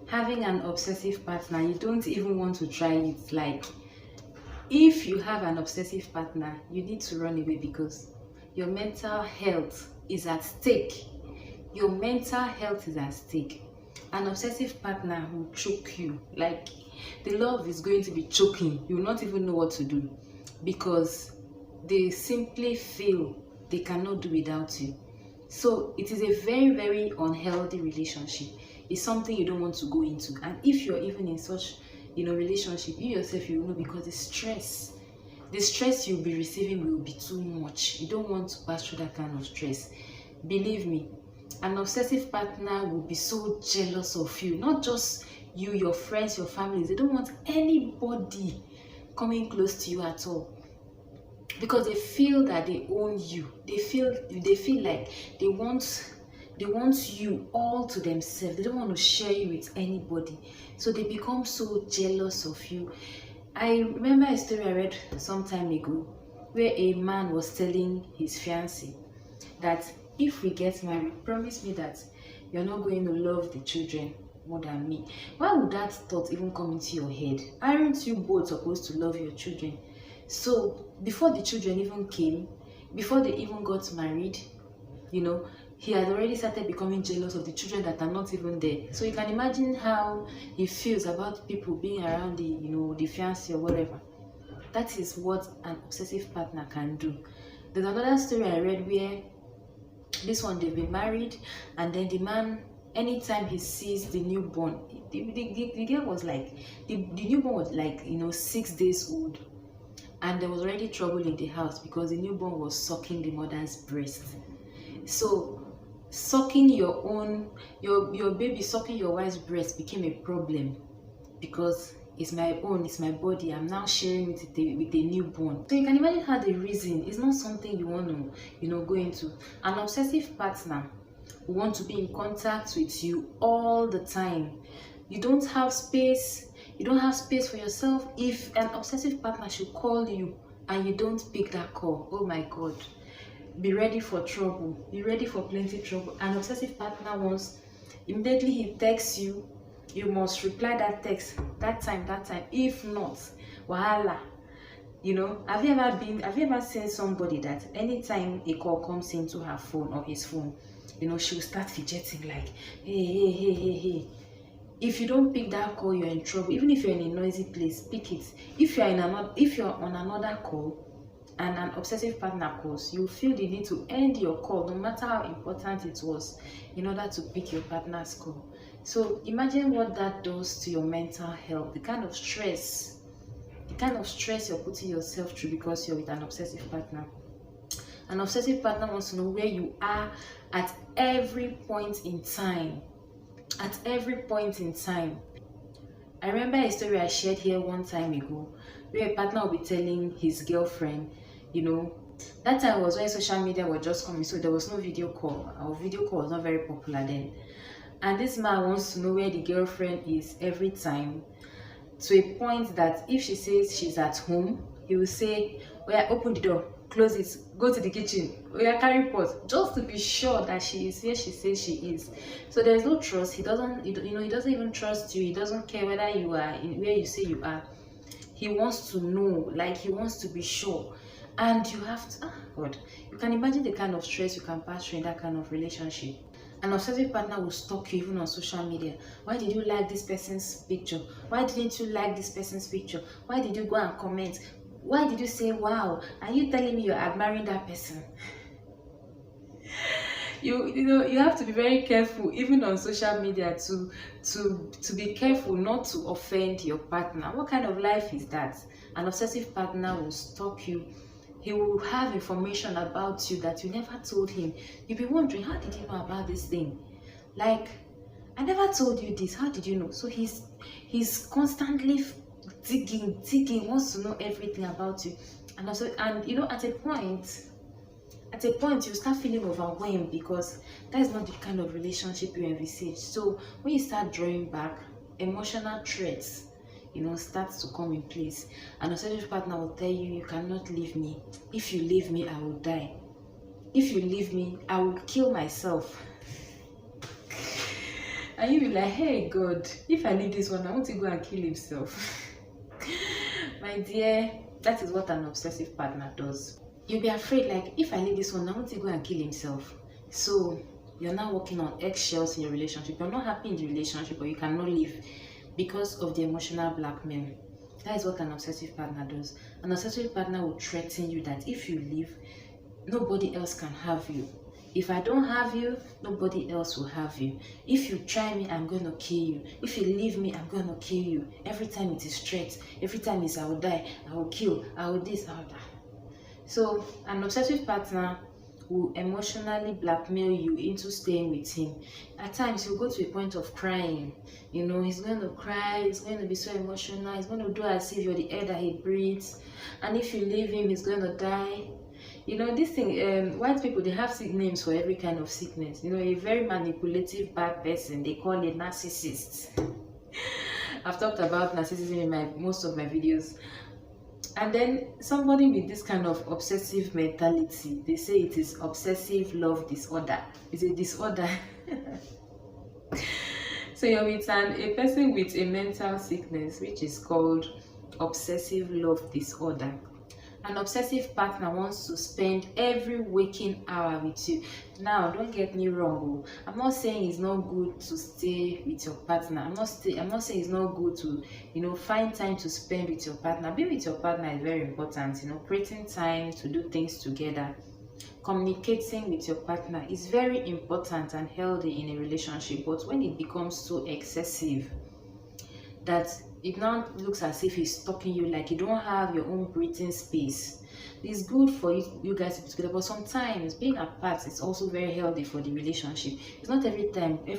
having an obsessive partner, you don't even want to try it. Like, if you have an obsessive partner, you need to run away because your mental health is at stake. Your mental health is at stake. An obsessive partner will choke you. Like, the love is going to be choking. You will not even know what to do because they simply feel they cannot do without you. So it is a very, very unhealthy relationship. It's something you don't want to go into. And if you're even in such, relationship, you yourself, you will know, because the stress you'll be receiving will be too much. You don't want to pass through that kind of stress. Believe me, an obsessive partner will be so jealous of you. Not just you, your friends, your families. They don't want anybody coming close to you at all, because they feel that they own you. They feel like they want you all to themselves. They don't want to share you with anybody. So they become so jealous of you. I remember a story I read some time ago where a man was telling his fiancée that if we get married, promise me that you're not going to love the children more than me. Why would that thought even come into your head? Aren't you both supposed to love your children? So before the children even came, before they even got married, he had already started becoming jealous of the children that are not even there. So you can imagine how he feels about people being around the fiancé or whatever. That is what an obsessive partner can do. There's another story I read where this one, they've been married, and then the man, anytime he sees the newborn, the girl was like, the newborn was like 6 days old, and there was already trouble in the house because the newborn was sucking the mother's breast. So sucking your baby, sucking your wife's breast became a problem because it's my own, it's my body, I'm now sharing it with a newborn. So you can imagine how the reason is not something you want to go into. An obsessive partner will want to be in contact with you all the time. You don't have space for yourself. If an obsessive partner should call you and you don't pick that call, oh my God, be ready for trouble. Be ready for plenty trouble. An obsessive partner wants, immediately he texts you, you must reply that text that time. If not, wahala. Have you ever seen somebody that anytime a call comes into her phone or his phone, she'll start fidgeting like, hey. If you don't pick that call, you're in trouble. Even if you're in a noisy place, pick it. If you're on another call and an obsessive partner calls, you feel the need to end your call, no matter how important it was, in order to pick your partner's call. So imagine what that does to your mental health, the kind of stress you're putting yourself through because you're with an obsessive partner. An obsessive partner wants to know where you are at every point in time. At every point in time. I remember a story I shared here one time ago where a partner will be telling his girlfriend, that time was when social media were just coming, so there was no video call. Our video call was not very popular then. And this man wants to know where the girlfriend is every time, to a point that if she says she's at home, he will say, "Oh yeah, open the door, close it, go to the kitchen, oh yeah, carry pot," just to be sure that she is where she says she is. So there's no trust. He doesn't even trust you. He doesn't care whether you are in where you say you are. He wants to know, like he wants to be sure. And you have to, God, you can imagine the kind of stress you can pass through in that kind of relationship. An obsessive partner will stalk you even on social media. Why did you like this person's picture? Why didn't you like this person's picture? Why did you go and comment? Why did you say, wow? Are you telling me you're admiring that person? You have to be very careful even on social media to be careful not to offend your partner. What kind of life is that? An obsessive partner will stalk you. He will have information about you that you never told him. You'll be wondering, how did you know about this thing? Like, I never told you this. How did you know? So he's constantly digging, wants to know everything about you. And also, at a point you start feeling overwhelmed because that is not the kind of relationship you envisage. So when you start drawing back, emotional threats starts to come in place. An obsessive partner will tell you, you cannot leave me. If you leave me, I will die. If you leave me, I will kill myself. And you be like, hey God, if I leave this one, I want to go and kill himself. My dear, that is what an obsessive partner does. You'll be afraid, like, if I leave this one, I want to go and kill himself. So you're now working on eggshells in your relationship. You're not happy in the relationship, but you cannot leave because of the emotional blackmail. That is what an obsessive partner does. An obsessive partner will threaten you that if you leave, nobody else can have you. If I don't have you, nobody else will have you. If you try me, I'm going to kill you. If you leave me, I'm going to kill you. Every time it is threat. Every time it's I will die, I will kill, I will this, I will that. So an obsessive partner will emotionally blackmail you into staying with him. At times you'll go to a point of crying. You know, he's going to cry, he's going to be so emotional, he's going to do as if you're the air that he breathes. And if you leave him, he's going to die. You know, this thing, white people, they have names for every kind of sickness. You know, a very manipulative, bad person, they call it narcissist. I've talked about narcissism in most of my videos. And then somebody with this kind of obsessive mentality, they say it is obsessive love disorder. It's a disorder. So you're with a person with a mental sickness, which is called obsessive love disorder. An obsessive partner wants to spend every waking hour with you. Now, don't get me wrong. I'm not saying it's not good to stay with your partner. I'm not saying it's not good to, find time to spend with your partner. Being with your partner is very important. Creating time to do things together. Communicating with your partner is very important and healthy in a relationship. But when it becomes so excessive that it now looks as if he's stalking you, like you don't have your own breathing space. It's good for you guys to be together, but sometimes being apart is also very healthy for the relationship. It's not every time you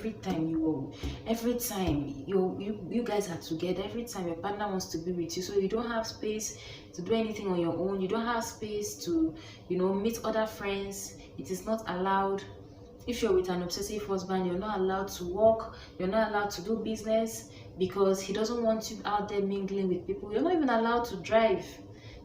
guys are together, every time your partner wants to be with you, so you don't have space to do anything on your own, you don't have space to meet other friends. It is not allowed. If you're with an obsessive husband, you're not allowed to walk, you're not allowed to do business, because he doesn't want you out there mingling with people. You're not even allowed to drive,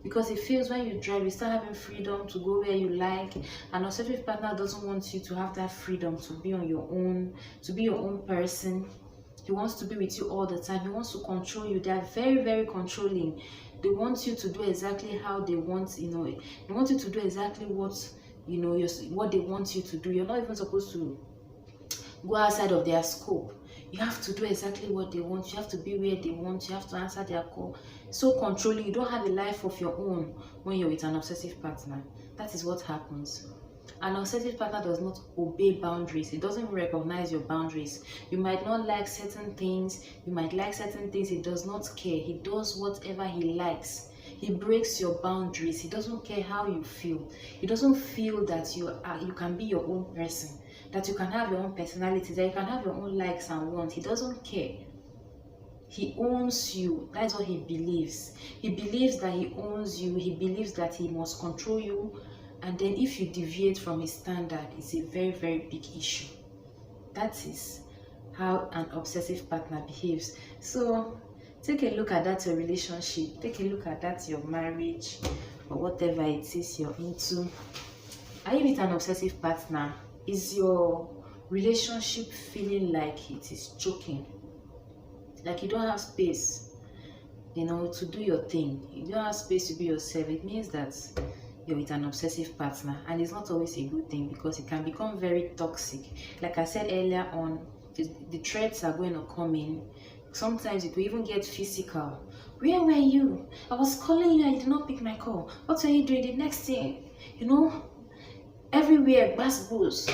because he feels when you drive, you start having freedom to go where you like. An obsessive partner doesn't want you to have that freedom to be on your own, to be your own person. He wants to be with you all the time. He wants to control you. They are very, very controlling. They want you to do exactly how they want, they want you to do exactly what they want you to do. You're not even supposed to go outside of their scope. You have to do exactly what they want. You have to be where they want. You have to answer their call. So controlling. You don't have a life of your own when you're with an obsessive partner. That is what happens. An obsessive partner does not obey boundaries. It doesn't recognize your boundaries. You might not like certain things. You might like certain things. He does not care. He does whatever he likes. He breaks your boundaries. He doesn't care how you feel. He doesn't feel that you can be your own person, that you can have your own personality, that you can have your own likes and wants. He doesn't care. He owns you. That's what he believes. He believes that he owns you. He believes that he must control you. And then if you deviate from his standard, it's a very, very big issue. That is how an obsessive partner behaves. So take a look at that, your relationship. Take a look at that, your marriage, or whatever it is you're into. Are you with an obsessive partner? Is your relationship feeling like it is choking? Like you don't have space, to do your thing. You don't have space to be yourself. It means that you're with an obsessive partner, and it's not always a good thing, because it can become very toxic. Like I said earlier on, the threats are going to come in. Sometimes it will even get physical. Where were you? I was calling you and you did not pick my call. What are you doing? The next thing, everywhere, bass goes.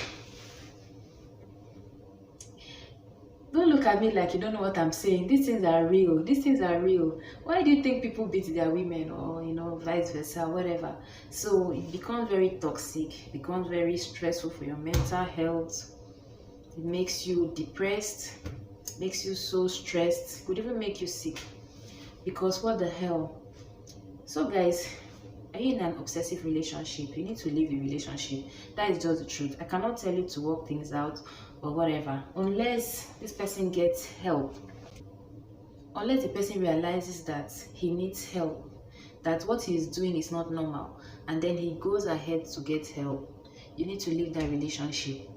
Don't look at me like you don't know what I'm saying. These things are real. These things are real. Why do you think people beat their women, or vice versa, whatever? So it becomes very toxic. It becomes very stressful for your mental health. It makes you depressed. Makes you so stressed. It could even make you sick. Because what the hell? So guys, are you in an obsessive relationship? You need to leave the relationship. That is just the truth. I cannot tell you to work things out or whatever, unless this person gets help. Unless the person realizes that he needs help, that what he is doing is not normal, and then he goes ahead to get help. You need to leave that relationship.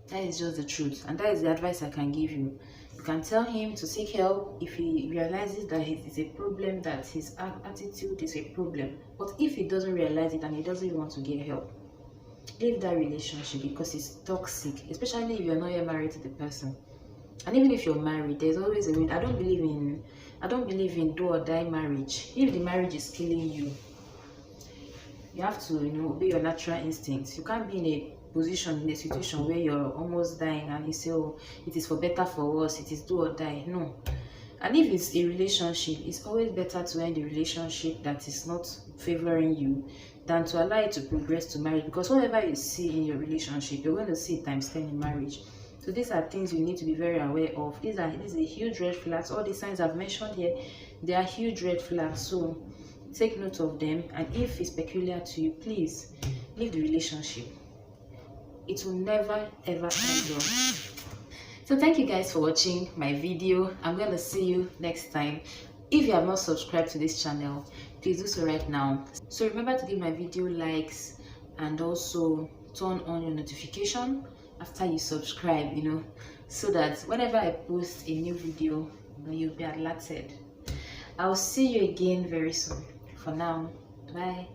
That is just the truth, and that is the advice I can give you. You can tell him to seek help if he realizes that it is a problem, that his attitude is a problem. But if he doesn't realize it and he doesn't want to get help, leave that relationship because it's toxic, especially if you're not yet married to the person. And even if you're married, there's always a way. I don't believe in do or die marriage. If the marriage is killing you, you have to, obey your natural instincts. You can't be in a situation where you're almost dying and you say, oh, it is for better for us, it is do or die. No. And if it's a relationship, it's always better to end the relationship that is not favoring you than to allow it to progress to marriage, because whatever you see in your relationship, you're going to see times 10 in marriage. So these are things you need to be very aware of. These are huge red flags. All the signs I've mentioned here, they are huge red flags. So take note of them, and if it's peculiar to you, please leave the relationship. It will never ever end well. So thank you guys for watching my video. I'm going to see you next time. If you have not subscribed to this channel, please do so right now. So remember to give my video likes and also turn on your notification after you subscribe, so that whenever I post a new video, you'll be alerted. I'll see you again very soon. For now, bye.